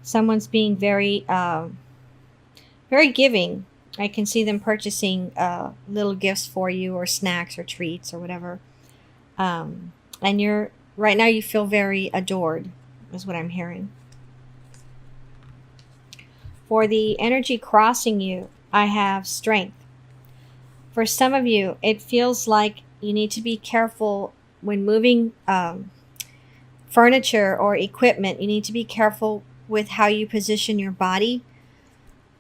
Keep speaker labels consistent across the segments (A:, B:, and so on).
A: Someone's being very giving. I can see them purchasing little gifts for you, or snacks or treats or whatever. And you're right now, you feel very adored, is what I'm hearing. For the energy crossing you, I have strength. For some of you, it feels like you need to be careful when moving furniture or equipment. You need to be careful with how you position your body.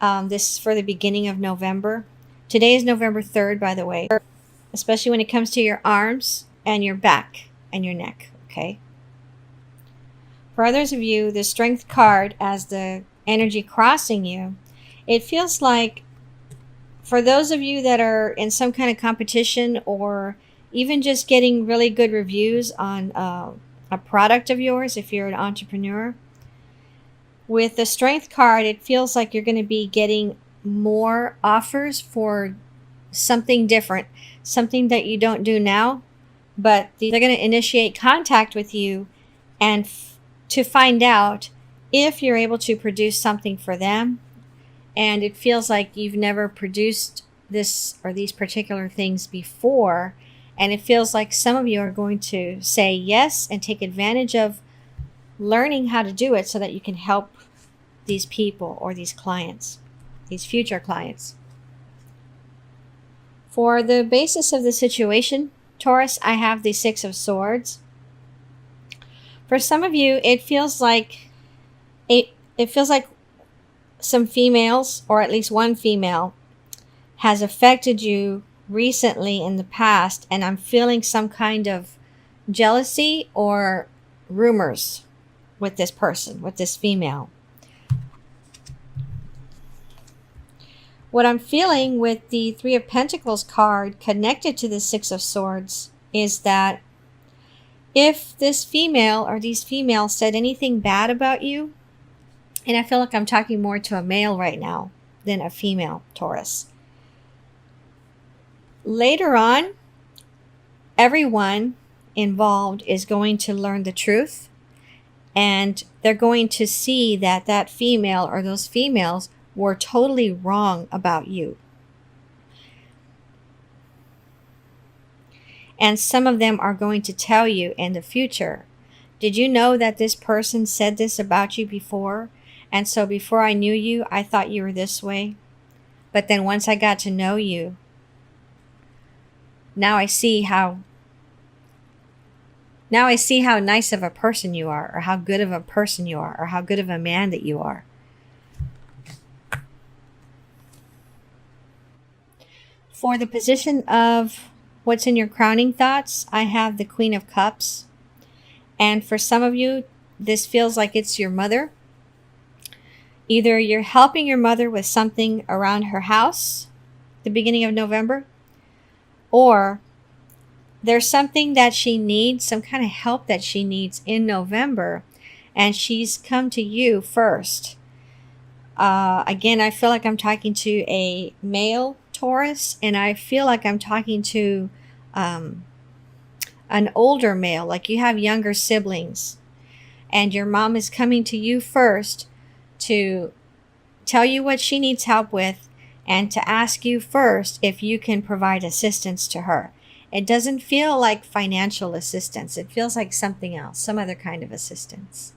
A: This is for the beginning of November. Today is November 3rd, by the way, especially when it comes to your arms and your back and your neck, okay? For others of you, the strength card as the energy crossing you, it feels like for those of you that are in some kind of competition, or even just getting really good reviews on a product of yours, if you're an entrepreneur, with the strength card, it feels like you're going to be getting more offers for something different, something that you don't do now, but they're going to initiate contact with you and to find out if you're able to produce something for them. And it feels like you've never produced this or these particular things before. And it feels like some of you are going to say yes and take advantage of learning how to do it so that you can help these people or these clients, these future clients. For the basis of the situation, Taurus, I have the Six of Swords. For some of you, it feels like some females, or at least one female, has affected you recently in the past, and I'm feeling some kind of jealousy or rumors with this person, with this female. What I'm feeling with the Three of Pentacles card connected to the Six of Swords is that if this female or these females said anything bad about you, and I feel like I'm talking more to a male right now than a female, Taurus. Later on, everyone involved is going to learn the truth, and they're going to see that that female or those females were totally wrong about you. And some of them are going to tell you in the future, did you know that this person said this about you before? And so before I knew you, I thought you were this way. But then once I got to know you, now I see how nice of a person you are, or how good of a person you are, or how good of a man that you are. For the position of what's in your crowning thoughts, I have the Queen of Cups. And for some of you, this feels like it's your mother. Either you're helping your mother with something around her house, the beginning of November, or there's something that she needs, some kind of help that she needs in November, and she's come to you first. Again, I feel like I'm talking to a male Taurus, and I feel like I'm talking to an older male, like you have younger siblings, and your mom is coming to you first to tell you what she needs help with, and to ask you first if you can provide assistance to her. It doesn't feel like financial assistance. It feels like something else, some other kind of assistance.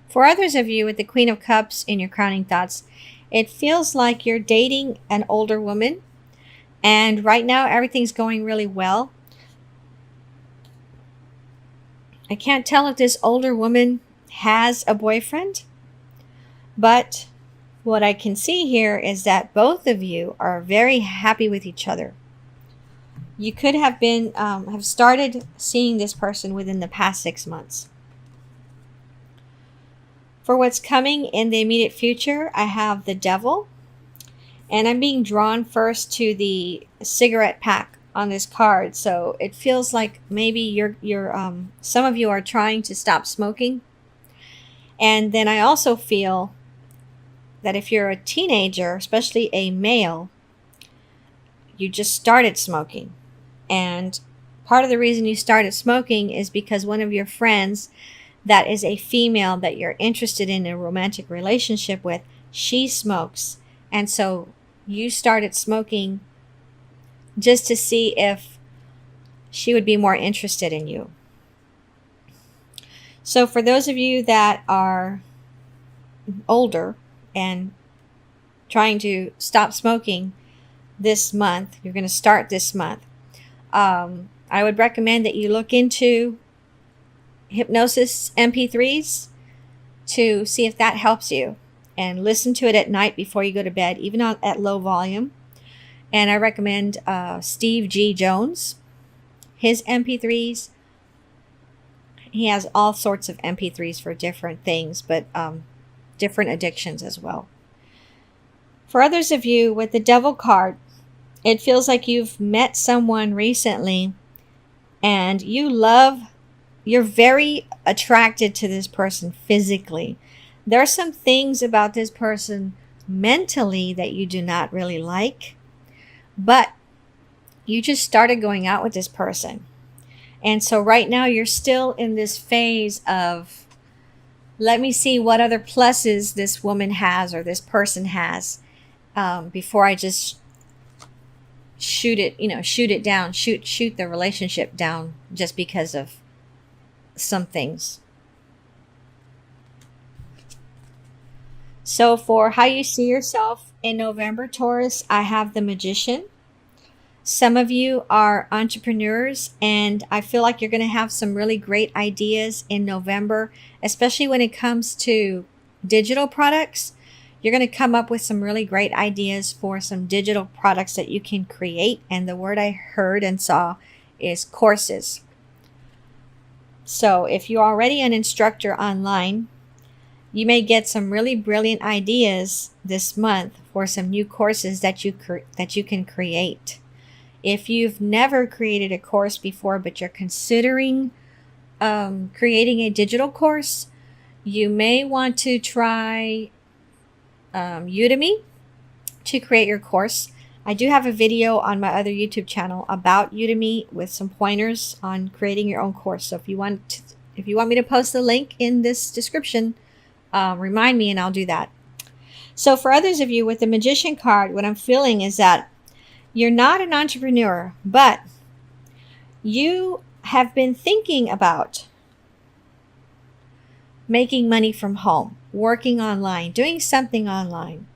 A: For others of you with the Queen of Cups in your crowning thoughts, it feels like you're dating an older woman, and right now everything's going really well. I can't tell if this older woman has a boyfriend, but what I can see here is that both of you are very happy with each other. You could have been have started seeing this person within the past 6 months. For what's coming in the immediate future, I have the Devil, and I'm being drawn first to the cigarette pack on this card. So it feels like maybe you're some of you are trying to stop smoking. And then I also feel that if you're a teenager, especially a male, you just started smoking. And part of the reason you started smoking is because one of your friends that is a female that you're interested in a romantic relationship with, she smokes. And so you started smoking just to see if she would be more interested in you. So for those of you that are older and trying to stop smoking this month, you're going to start this month. I would recommend that you look into hypnosis MP3s to see if that helps you, and listen to it at night before you go to bed, even at low volume. And I recommend Steve G. Jones, his MP3s. He has all sorts of MP3s for different things, but different addictions as well. For others of you with the Devil card, it feels like you've met someone recently and you're very attracted to this person physically. There are some things about this person mentally that you do not really like, but you just started going out with this person. And so right now you're still in this phase of, let me see what other pluses this woman has or this person has, before I just shoot it down, shoot the relationship down just because of some things. So for how you see yourself in November, Taurus, I have the Magician. Some of you are entrepreneurs, and I feel like you're going to have some really great ideas in November, especially when it comes to digital products. You're going to come up with some really great ideas for some digital products that you can create. And the word I heard and saw is courses. So if you're already an instructor online, you may get some really brilliant ideas this month for some new courses that you can create. If you've never created a course before, but you're considering creating a digital course, you may want to try Udemy to create your course. I do have a video on my other YouTube channel about Udemy with some pointers on creating your own course. So if you want me to post the link in this description, remind me and I'll do that. So for others of you with the Magician card, what I'm feeling is that you're not an entrepreneur, but you have been thinking about making money from home, working online, doing something online.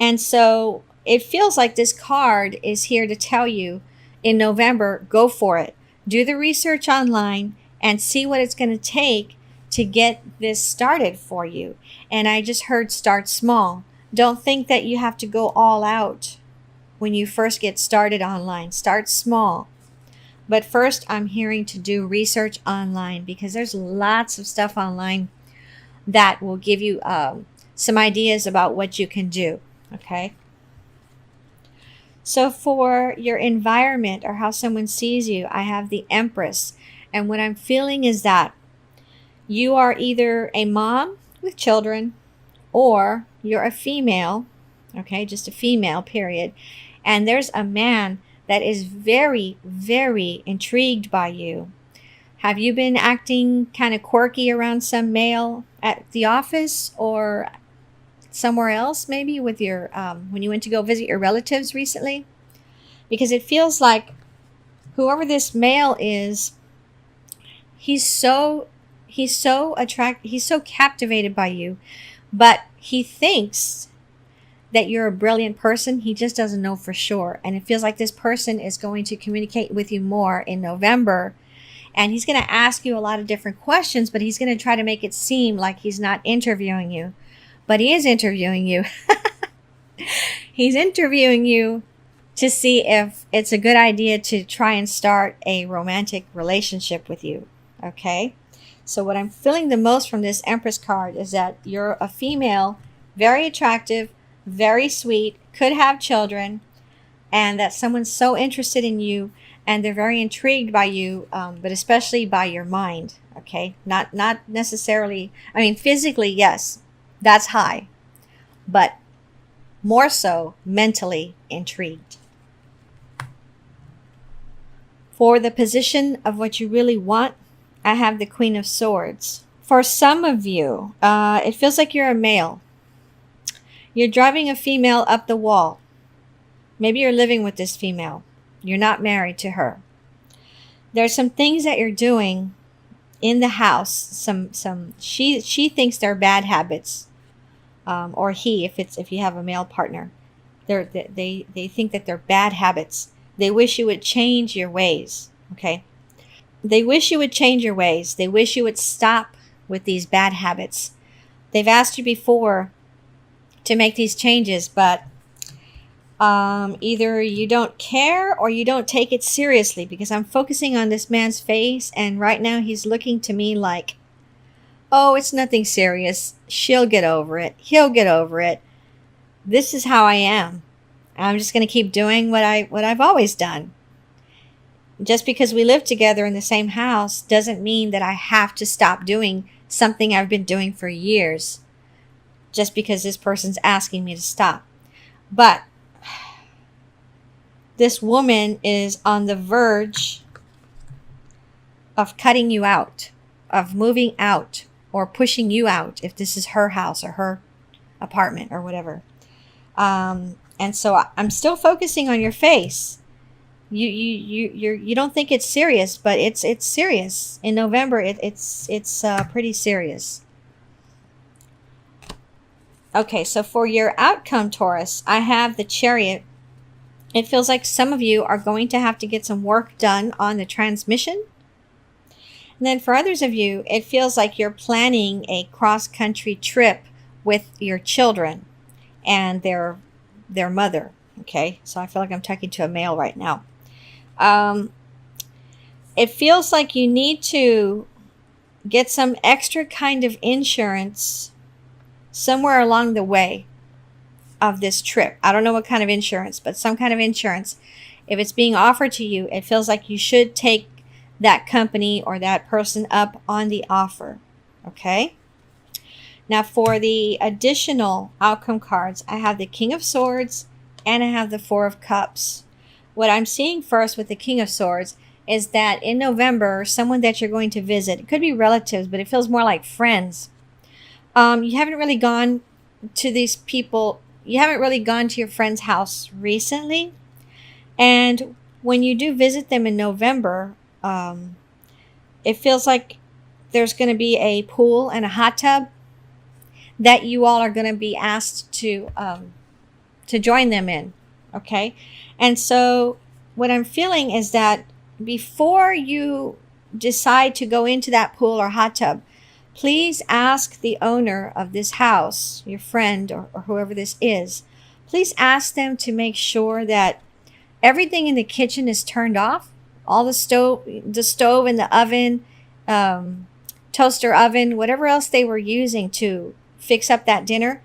A: And so it feels like this card is here to tell you in November, go for it. Do the research online and see what it's going to take to get this started for you. And I just heard start small. Don't think that you have to go all out when you first get started online. Start small. But first, I'm hearing to do research online, because there's lots of stuff online that will give you some ideas about what you can do. Okay? So for your environment or how someone sees you, I have the Empress. And what I'm feeling is that you are either a mom with children, or you're a female, okay, just a female, period. And there's a man that is very, very intrigued by you. Have you been acting kind of quirky around some male at the office or somewhere else, maybe with your when you went to go visit your relatives recently? Because it feels like whoever this male is, he's so captivated by you, but he thinks that you're a brilliant person. He just doesn't know for sure. And it feels like this person is going to communicate with you more in November. And he's going to ask you a lot of different questions, but he's going to try to make it seem like he's not interviewing you. But he is interviewing you. He's interviewing you to see if it's a good idea to try and start a romantic relationship with you. Okay? So what I'm feeling the most from this Empress card is that you're a female, very attractive, very sweet, could have children, and that someone's so interested in you and they're very intrigued by you, but especially by your mind. Okay, not necessarily, I mean, physically, yes, that's high, but more so mentally intrigued. For the position of what you really want, I have the Queen of Swords. For some of you, it feels like you're a male. You're driving a female up the wall. Maybe you're living with this female. You're not married to her. There's some things that you're doing in the house. She thinks they're bad habits, or he, if you have a male partner, they think that they're bad habits. They wish you would change your ways. Okay, they wish you would change your ways. They wish you would stop with these bad habits. They've asked you before to make these changes, but either you don't care or you don't take it seriously, because I'm focusing on this man's face, and right now he's looking to me like, oh, it's nothing serious. She'll get over it. He'll get over it. This is how I am. I'm just going to keep doing what I've always done. Just because we live together in the same house doesn't mean that I have to stop doing something I've been doing for years just because this person's asking me to stop. But this woman is on the verge of cutting you out, of moving out, or pushing you out if this is her house or her apartment or whatever. And so I'm still focusing on your face. You don't think it's serious, but it's serious. In November, it's pretty serious. Okay, so for your outcome, Taurus, I have the Chariot. It feels like some of you are going to have to get some work done on the transmission. And then for others of you, it feels like you're planning a cross-country trip with your children and their mother. Okay, so I feel like I'm talking to a male right now. It feels like you need to get some extra kind of insurance somewhere along the way of this trip. I don't know what kind of insurance, but some kind of insurance. If it's being offered to you, it feels like you should take that company or that person up on the offer. Okay? Now for the additional outcome cards, I have the King of Swords and I have the Four of Cups. What I'm seeing first with the King of Swords is that in November, someone that you're going to visit, it could be relatives, but it feels more like friends. You haven't really gone to these people. You haven't really gone to your friend's house recently. And when you do visit them in November, it feels like there's going to be a pool and a hot tub that you all are going to be asked to join them in. Okay. And so what I'm feeling is that before you decide to go into that pool or hot tub, please ask the owner of this house, your friend or whoever this is, please ask them to make sure that everything in the kitchen is turned off. All the stove and the oven, toaster oven, whatever else they were using to fix up that dinner,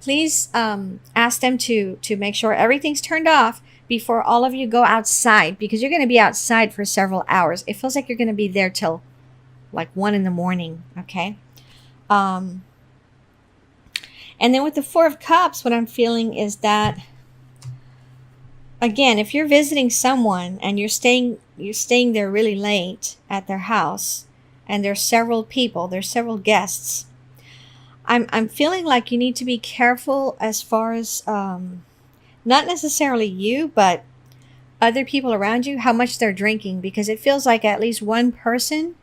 A: please ask them to make sure everything's turned off before all of you go outside, because you're going to be outside for several hours. It feels like you're going to be there till like 1 a.m, okay? And then with the Four of Cups, what I'm feeling is that, again, if you're visiting someone and you're staying there really late at their house, and there's several people, there's several guests, I'm feeling like you need to be careful as far as not necessarily you, but other people around you, how much they're drinking, because it feels like at least one person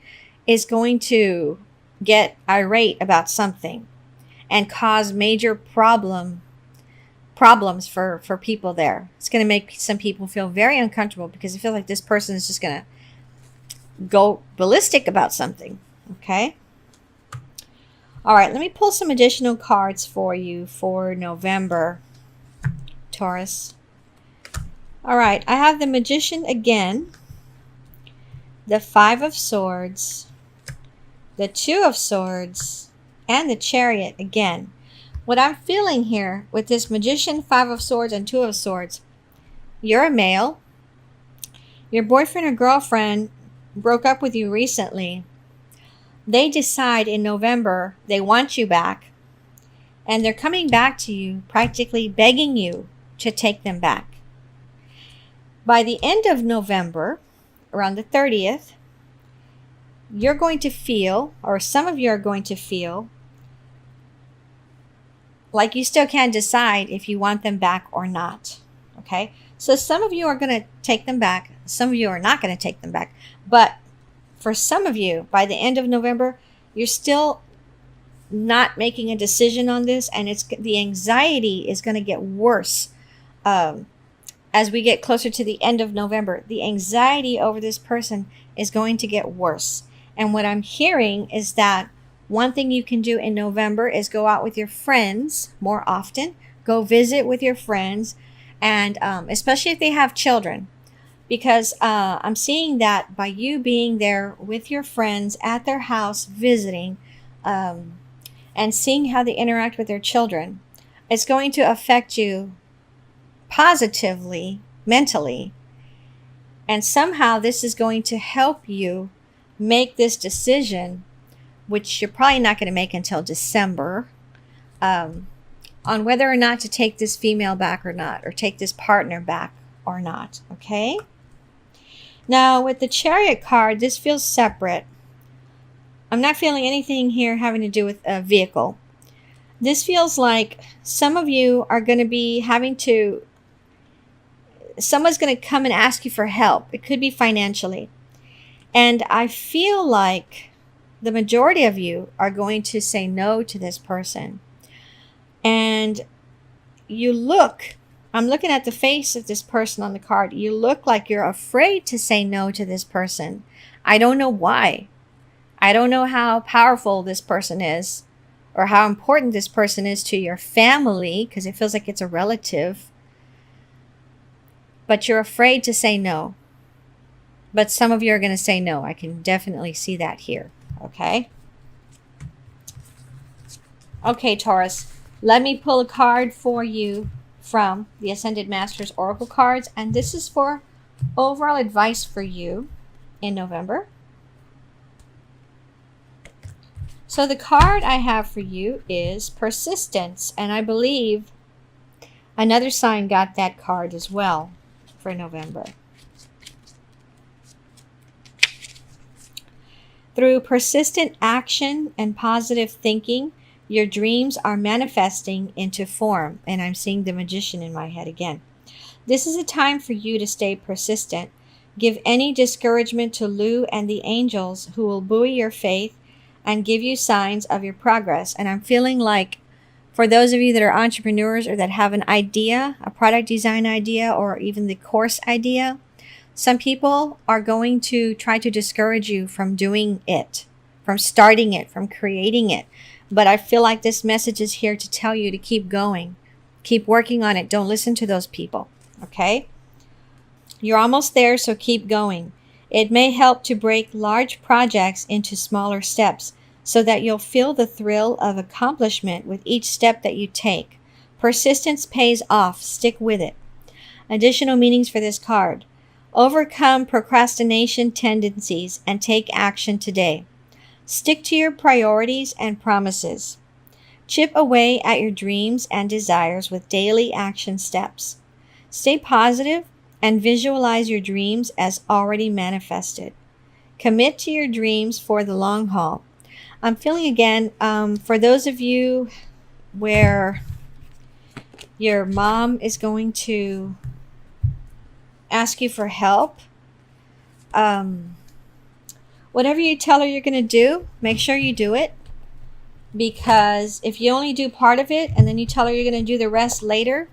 A: is going to get irate about something and cause major problems for people there. It's going to make some people feel very uncomfortable because it feels like this person is just going to go ballistic about something. Okay? All right, let me pull some additional cards for you for November, Taurus. All right, I have the Magician again, the Five of Swords, the Two of Swords, and the Chariot again. What I'm feeling here with this Magician, Five of Swords, and Two of Swords, you're a male. Your boyfriend or girlfriend broke up with you recently. They decide in November they want you back, and they're coming back to you, practically begging you to take them back. By the end of November, around the 30th, you're going to feel, or some of you are going to feel, like you still can't decide if you want them back or not. Okay? So some of you are going to take them back. Some of you are not going to take them back. But for some of you, by the end of November, you're still not making a decision on this, and the anxiety is going to get worse as we get closer to the end of November. The anxiety over this person is going to get worse. And what I'm hearing is that one thing you can do in November is go out with your friends more often. Go visit with your friends, and especially if they have children. Because I'm seeing that by you being there with your friends at their house visiting, and seeing how they interact with their children, it's going to affect you positively, mentally. And somehow this is going to help you make this decision, which you're probably not going to make until December, on whether or not to take this female back or not, or take this partner back or not. Okay? Now, with the Chariot card, this feels separate. I'm not feeling anything here having to do with a vehicle. This feels like some of you are going to be someone's going to come and ask you for help. It could be financially. And I feel like the majority of you are going to say no to this person. And I'm looking at the face of this person on the card. You look like you're afraid to say no to this person. I don't know why. I don't know how powerful this person is, or how important this person is to your family, because it feels like it's a relative. But you're afraid to say no. But some of you are going to say no. I can definitely see that here. Okay? Okay, Taurus. Let me pull a card for you from the Ascended Masters Oracle cards. And this is for overall advice for you in November. So the card I have for you is Persistence. And I believe another sign got that card as well for November. Through persistent action and positive thinking, your dreams are manifesting into form. And I'm seeing the Magician in my head again. This is a time for you to stay persistent. Give any discouragement to Lou and the angels, who will buoy your faith and give you signs of your progress. And I'm feeling like for those of you that are entrepreneurs, or that have an idea, a product design idea, or even the course idea, some people are going to try to discourage you from doing it, from starting it, from creating it. But I feel like this message is here to tell you to keep going. Keep working on it. Don't listen to those people. Okay? You're almost there, so keep going. It may help to break large projects into smaller steps, so that you'll feel the thrill of accomplishment with each step that you take. Persistence pays off. Stick with it. Additional meanings for this card. Overcome procrastination tendencies and take action today. Stick to your priorities and promises. Chip away at your dreams and desires with daily action steps. Stay positive and visualize your dreams as already manifested. Commit to your dreams for the long haul. I'm feeling again, for those of you where your mom is going to ask you for help, whatever you tell her you're going to do, make sure you do it. Because if you only do part of it and then you tell her you're going to do the rest later,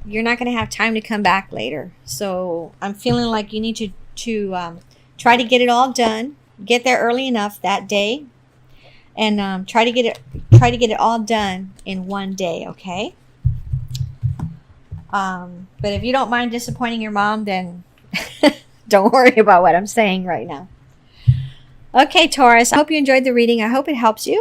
A: you're not going to have time to come back later. So I'm feeling like you need to try to get it all done. Get there early enough that day, and try to get it all done in one day. Okay. But if you don't mind disappointing your mom, then don't worry about what I'm saying right now. Okay, Taurus, I hope you enjoyed the reading. I hope it helps you.